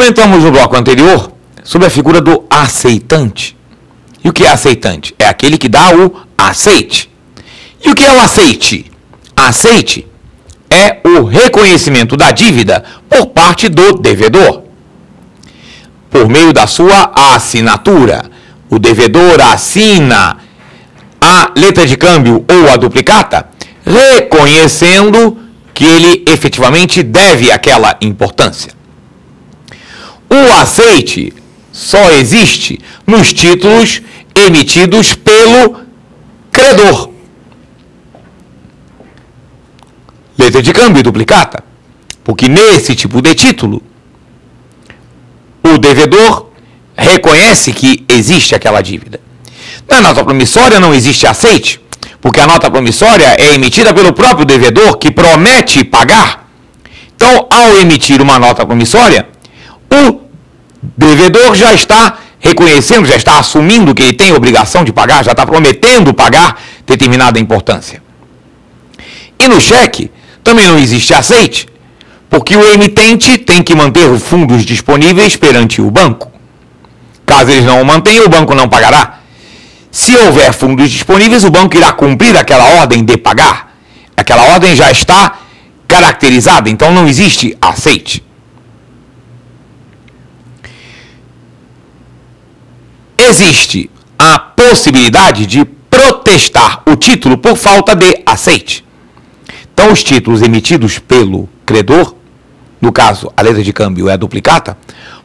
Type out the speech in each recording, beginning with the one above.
Comentamos no bloco anterior sobre a figura do aceitante. E o que é aceitante? É aquele que dá o aceite. E o que é o aceite? Aceite é o reconhecimento da dívida por parte do devedor. Por meio da sua assinatura. O devedor assina a letra de câmbio ou a duplicata, reconhecendo que ele efetivamente deve aquela importância. O aceite só existe nos títulos emitidos pelo credor. Letra de câmbio e duplicata. Porque nesse tipo de título, o devedor reconhece que existe aquela dívida. Na nota promissória não existe aceite, porque a nota promissória é emitida pelo próprio devedor que promete pagar. Então, ao emitir uma nota promissória, o devedor já está reconhecendo, já está assumindo que ele tem obrigação de pagar, já está prometendo pagar determinada importância. E no cheque também não existe aceite, porque o emitente tem que manter os fundos disponíveis perante o banco. Caso eles não o mantenham, o banco não pagará. Se houver fundos disponíveis, o banco irá cumprir aquela ordem de pagar. Aquela ordem já está caracterizada, então não existe aceite. Existe a possibilidade de protestar o título por falta de aceite. Então, os títulos emitidos pelo credor, no caso, a letra de câmbio é a duplicata,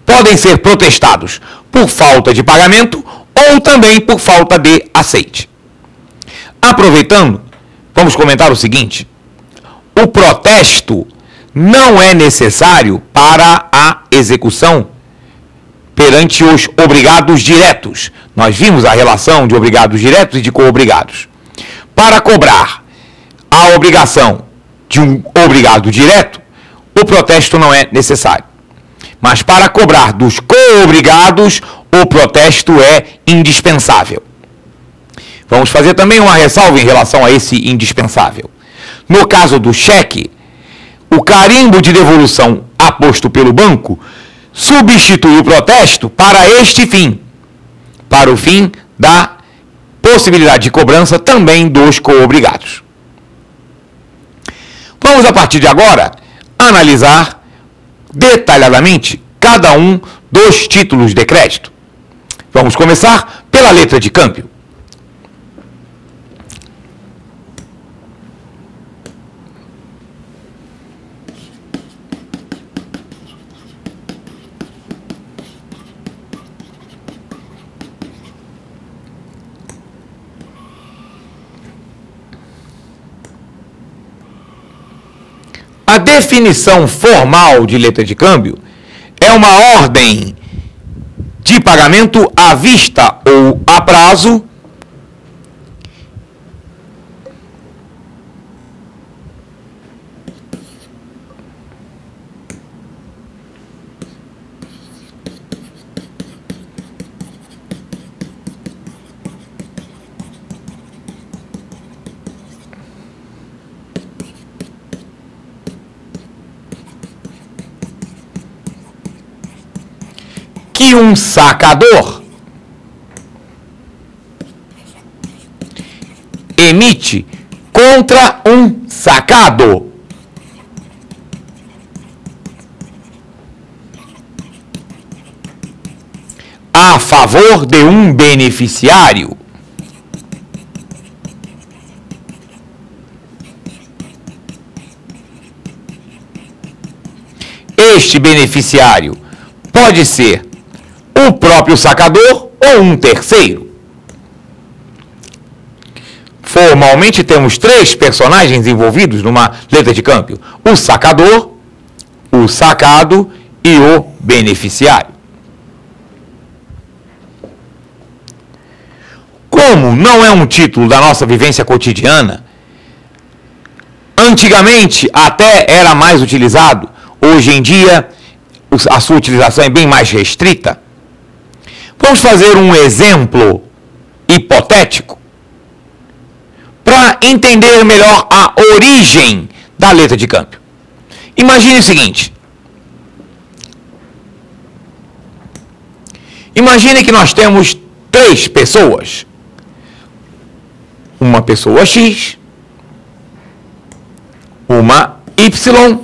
podem ser protestados por falta de pagamento ou também por falta de aceite. Aproveitando, vamos comentar o seguinte: o protesto não é necessário para a execução perante os obrigados diretos. Nós vimos a relação de obrigados diretos e de coobrigados. Para cobrar a obrigação de um obrigado direto, o protesto não é necessário. Mas para cobrar dos coobrigados, o protesto é indispensável. Vamos fazer também uma ressalva em relação a esse indispensável. No caso do cheque, o carimbo de devolução aposto pelo banco substitui o protesto para este fim, para o fim da possibilidade de cobrança também dos coobrigados. Vamos, a partir de agora, analisar detalhadamente cada um dos títulos de crédito. Vamos começar pela letra de câmbio. A definição formal de letra de câmbio é uma ordem de pagamento à vista ou a prazo que um sacador emite contra um sacado. A favor de um beneficiário. Este beneficiário pode ser o próprio sacador ou um terceiro. Formalmente temos três personagens envolvidos numa letra de câmbio: o sacador, o sacado e o beneficiário. Como não é um título da nossa vivência cotidiana, antigamente até era mais utilizado, hoje em dia a sua utilização é bem mais restrita. Vamos fazer um exemplo hipotético para entender melhor a origem da letra de câmbio. Imagine o seguinte: Imagine que nós temos 3 pessoas. Uma pessoa X, uma Y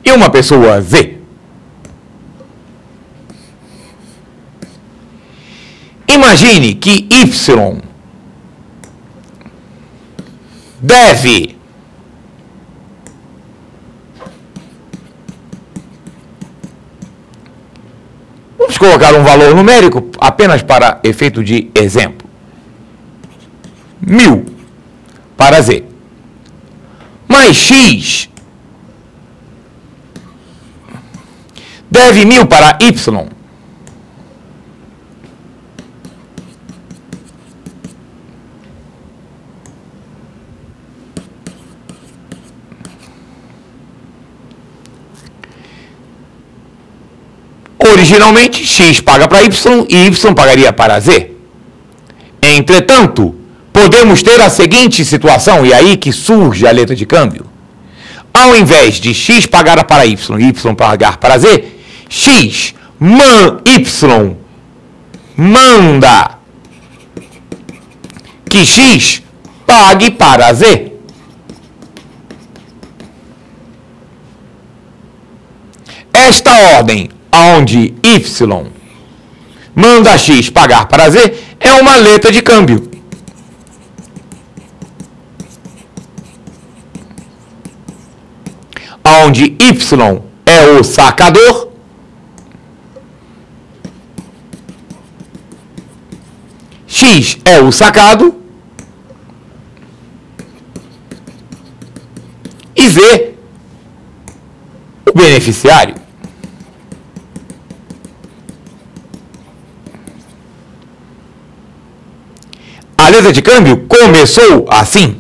e uma pessoa Z. Imagine que Y deve vamos colocar um valor numérico apenas para efeito de exemplo. 1000 para Z. Mais X deve 1000 para Y. Originalmente, X paga para Y e Y pagaria para Z. Entretanto, podemos ter a seguinte situação, e aí que surge a letra de câmbio. Ao invés de X pagar para Y e Y pagar para Z, Y manda que X pague para Z. Esta ordem, onde Y manda X pagar para Z, é uma letra de câmbio. Onde Y é o sacador, X é o sacado e Z o beneficiário. A letra de câmbio começou assim.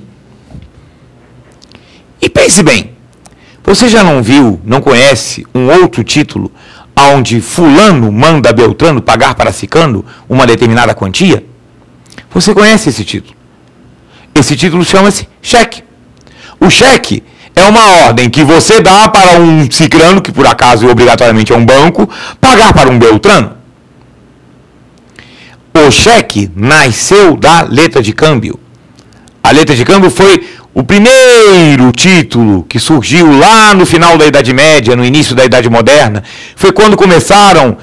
E pense bem, você já não viu, não conhece um outro título onde fulano manda Beltrano pagar para Ciclano uma determinada quantia? Você conhece esse título? Esse título chama-se cheque. O cheque é uma ordem que você dá para um Ciclano, que por acaso obrigatoriamente é um banco, pagar para um Beltrano. O cheque nasceu da letra de câmbio. A letra de câmbio foi o primeiro título que surgiu lá no final da Idade Média, no início da Idade Moderna. Foi quando começaram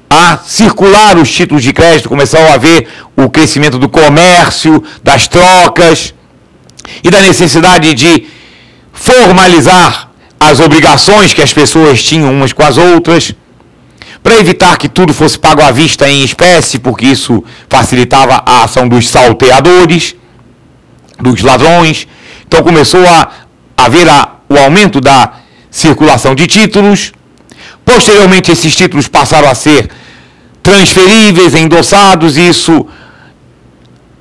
a circular os títulos de crédito, começou a haver o crescimento do comércio, das trocas e da necessidade de formalizar as obrigações que as pessoas tinham umas com as outras, para evitar que tudo fosse pago à vista em espécie, porque isso facilitava a ação dos salteadores, dos ladrões. Então começou a haver o aumento da circulação de títulos. Posteriormente, esses títulos passaram a ser transferíveis, endossados, e isso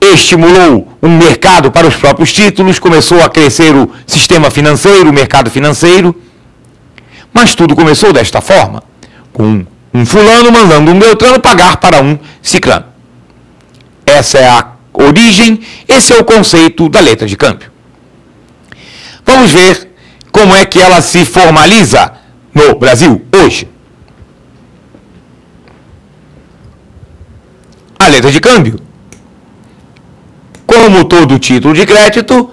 estimulou um mercado para os próprios títulos, começou a crescer o sistema financeiro, o mercado financeiro. Mas tudo começou desta forma, com um fulano mandando um Beltrano pagar para um Ciclano. Essa é a origem, esse é o conceito da letra de câmbio. Vamos ver como é que ela se formaliza no Brasil hoje. A letra de câmbio, como todo título de crédito,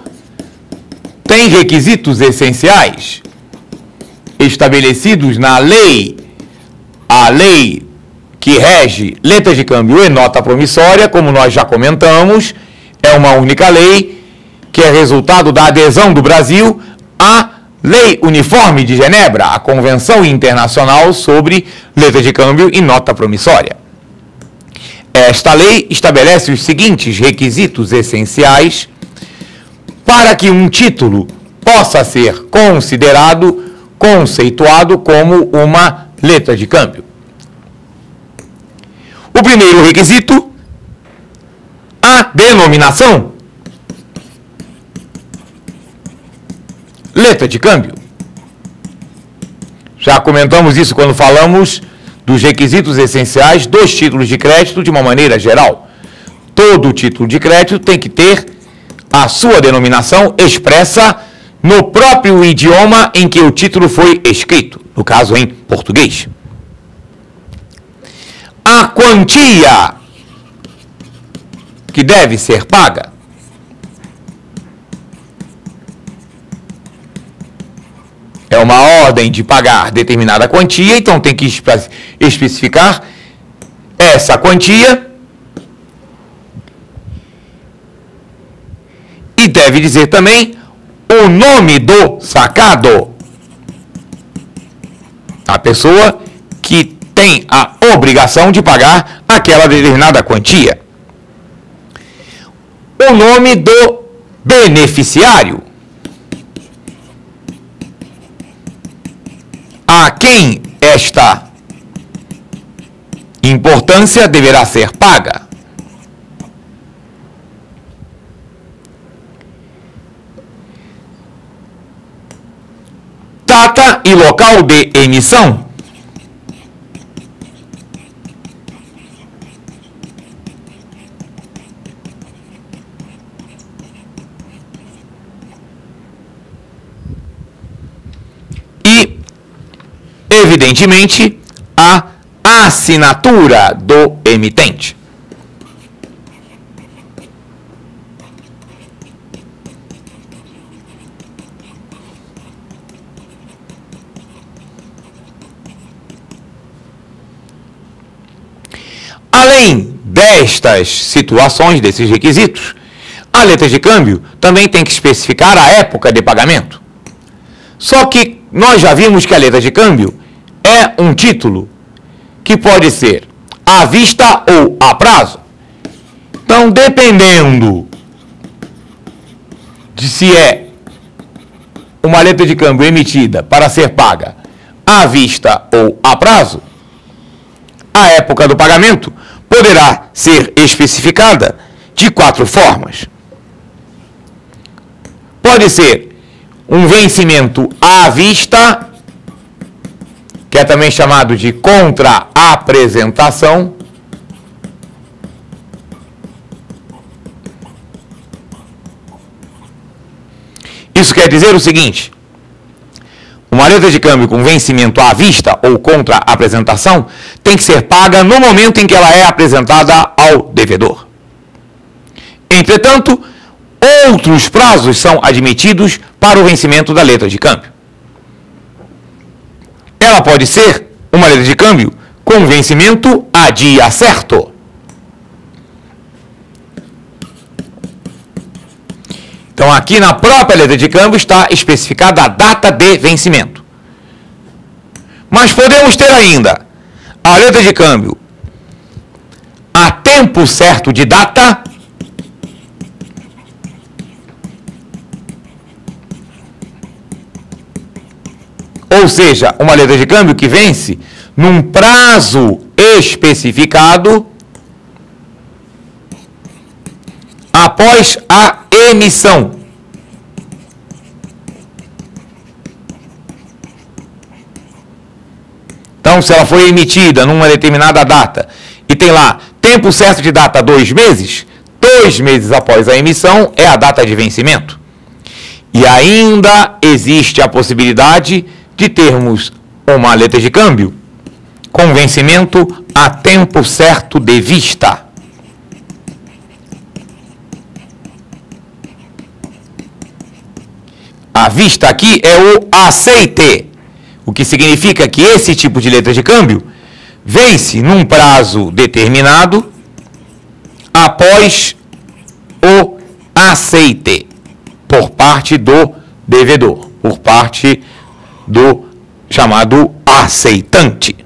tem requisitos essenciais estabelecidos na lei. A lei que rege letra de câmbio e nota promissória, como nós já comentamos, é uma única lei que é resultado da adesão do Brasil à Lei Uniforme de Genebra, a Convenção Internacional sobre Letra de Câmbio e Nota Promissória. Esta lei estabelece os seguintes requisitos essenciais para que um título possa ser conceituado como uma letra de câmbio. O primeiro requisito, a denominação. Letra de câmbio. Já comentamos isso quando falamos dos requisitos essenciais dos títulos de crédito de uma maneira geral. Todo título de crédito tem que ter a sua denominação expressa no próprio idioma em que o título foi escrito, no caso em português. A quantia que deve ser paga é uma ordem de pagar determinada quantia, então tem que especificar essa quantia e deve dizer também o nome do sacado. A pessoa que tem a obrigação de pagar aquela determinada quantia. O nome do beneficiário. A quem esta importância deverá ser paga. Data e local de emissão. E, evidentemente, a assinatura do emitente. Além destas situações, desses requisitos, a letra de câmbio também tem que especificar a época de pagamento. Só que nós já vimos que a letra de câmbio é um título que pode ser à vista ou a prazo. Então, dependendo de se é uma letra de câmbio emitida para ser paga à vista ou a prazo, a época do pagamento poderá ser especificada de 4 formas. Pode ser um vencimento à vista, que é também chamado de contra-apresentação. Isso quer dizer o seguinte: uma letra de câmbio com vencimento à vista ou contra-apresentação tem que ser paga no momento em que ela é apresentada ao devedor. Entretanto, outros prazos são admitidos para o vencimento da letra de câmbio. Ela pode ser uma letra de câmbio com vencimento a dia certo. Então, aqui na própria letra de câmbio está especificada a data de vencimento. Mas podemos ter ainda a letra de câmbio a tempo certo de data, ou seja, uma letra de câmbio que vence num prazo especificado após a emissão. Então, se ela foi emitida numa determinada data e tem lá tempo certo de data 2 meses, 2 meses após a emissão é a data de vencimento. E ainda existe a possibilidade de termos uma letra de câmbio com vencimento a tempo certo de vista. A vista aqui é o aceite, o que significa que esse tipo de letra de câmbio vence num prazo determinado após o aceite por parte do devedor, por parte do chamado aceitante.